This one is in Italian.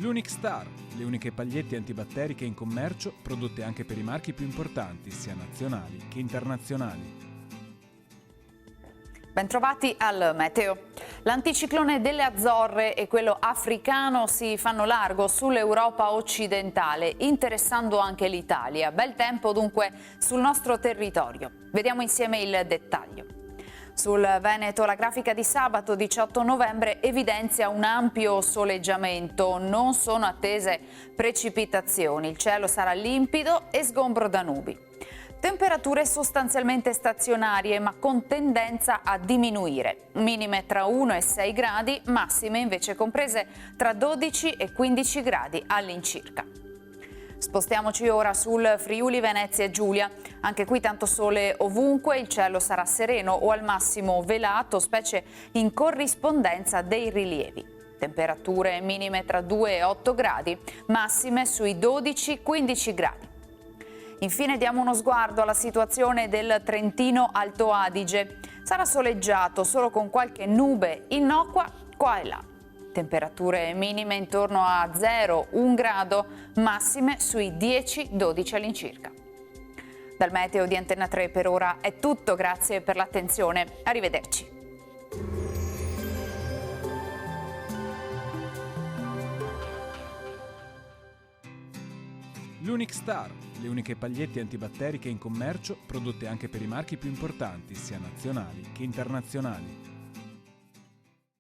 L'Unic Star, le uniche pagliette antibatteriche in commercio, prodotte anche per i marchi più importanti, sia nazionali che internazionali. Bentrovati al Meteo. L'anticiclone delle Azzorre e quello africano si fanno largo sull'Europa occidentale, interessando anche l'Italia. Bel tempo dunque sul nostro territorio. Vediamo insieme il dettaglio. Sul Veneto la grafica di sabato 18 novembre evidenzia un ampio soleggiamento, non sono attese precipitazioni, il cielo sarà limpido e sgombro da nubi. Temperature sostanzialmente stazionarie ma con tendenza a diminuire, minime tra 1 e 6 gradi, massime invece comprese tra 12 e 15 gradi all'incirca. Spostiamoci ora sul Friuli Venezia Giulia, anche qui tanto sole ovunque, il cielo sarà sereno o al massimo velato, specie in corrispondenza dei rilievi. Temperature minime tra 2 e 8 gradi, massime sui 12-15 gradi. Infine diamo uno sguardo alla situazione del Trentino Alto Adige. Sarà soleggiato solo con qualche nube innocua qua e là. Temperature minime intorno a 0-1 grado, massime sui 10-12 all'incirca. Dal meteo di Antenna 3 per ora è tutto, grazie per l'attenzione. Arrivederci. L'Unic Star, le uniche pagliette antibatteriche in commercio, prodotte anche per i marchi più importanti, sia nazionali che internazionali.